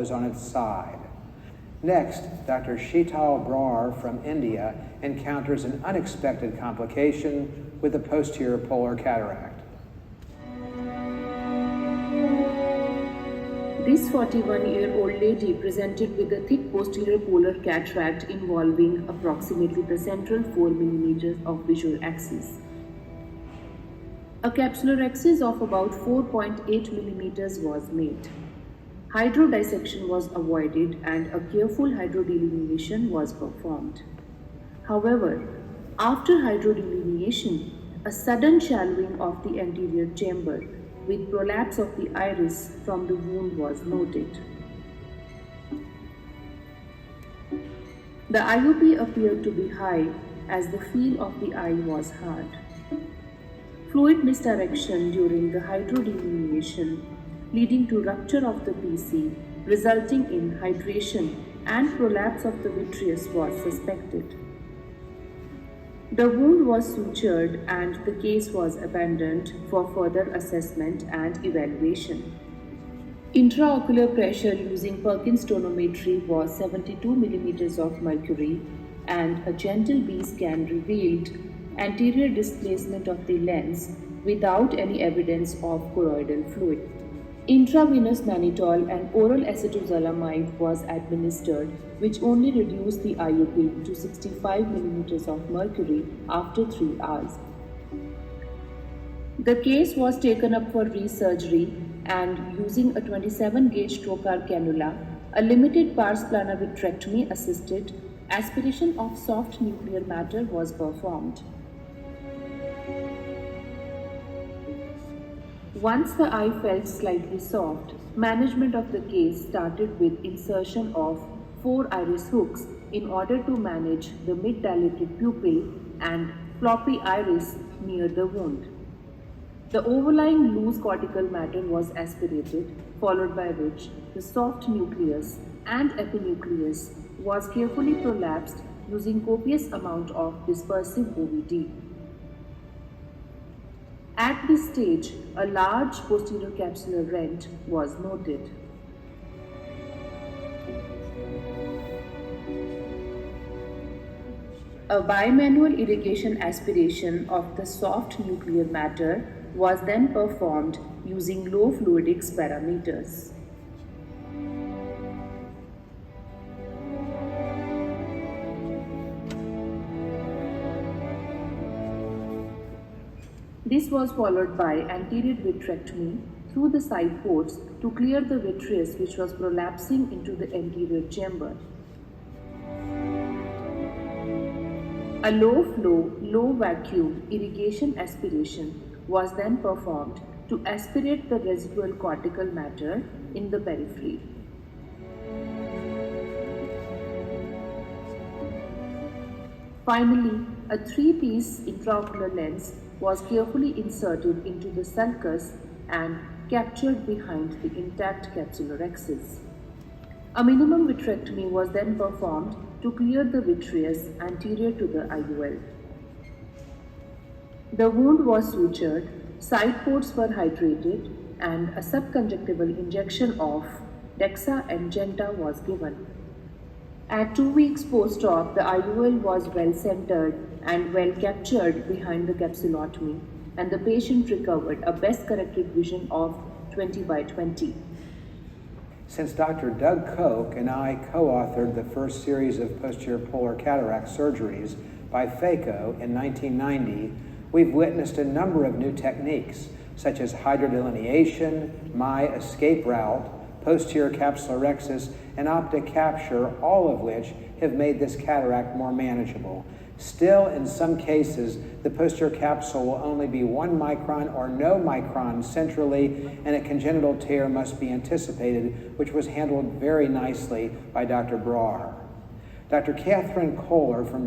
is on its side. Next, Dr. Sheetal Brar from India encounters an unexpected complication with the posterior polar cataract. This 41-year-old lady presented with a thick posterior polar cataract involving approximately the central 4 mm of visual axis. A capsular axis of about 4.8 mm was made. Hydrodissection was avoided and a careful hydrodelineation was performed. However, after hydrodelineation, a sudden shallowing of the anterior chamber with prolapse of the iris from the wound was noted. The IOP appeared to be high as the feel of the eye was hard. Fluid misdirection during the hydrodelineation leading to rupture of the PC, resulting in hydration and prolapse of the vitreous was suspected. The wound was sutured and the case was abandoned for further assessment and evaluation. Intraocular pressure using Perkins tonometry was 72 mm of mercury and a gentle B scan revealed anterior displacement of the lens without any evidence of choroidal fluid. Intravenous mannitol and oral acetazolamide was administered, which only reduced the IOP to 65 mm of mercury after 3 hours. The case was taken up for resurgery and using a 27-gauge trocar cannula, a limited pars plana vitrectomy assisted aspiration of soft nuclear matter was performed. Once the eye felt slightly soft, management of the case started with insertion of 4 iris hooks in order to manage the mid-dilated pupil and floppy iris near the wound. The overlying loose cortical matter was aspirated, followed by which the soft nucleus and epinucleus was carefully prolapsed using copious amount of dispersive OVD. At this stage, a large posterior capsular rent was noted. A bimanual irrigation aspiration of the soft nuclear matter was then performed using low fluidics parameters. This was followed by anterior vitrectomy through the side ports to clear the vitreous which was prolapsing into the anterior chamber. A low flow, low vacuum irrigation aspiration was then performed to aspirate the residual cortical matter in the periphery. Finally, a 3-piece intraocular lens was carefully inserted into the sulcus and captured behind the intact capsular axis. A minimum vitrectomy was then performed to clear the vitreous anterior to the IOL. The wound was sutured, side ports were hydrated, and a subconjunctival injection of DEXA and Genta was given. At 2 weeks post-op, the IOL was well centered and well captured behind the capsulotomy, and the patient recovered a best corrected vision of 20 by 20. Since Dr. Doug Koch and I co-authored the first series of posterior polar cataract surgeries by phaco in 1990, we've witnessed a number of new techniques, such as hydrodelineation, my escape route, posterior capsulorhexis, and optic capture, all of which have made this cataract more manageable. Still, in some cases, the posterior capsule will only be 1 micron or no micron centrally, and a congenital tear must be anticipated, which was handled very nicely by Dr. Brar. Dr. Catherine Kohler from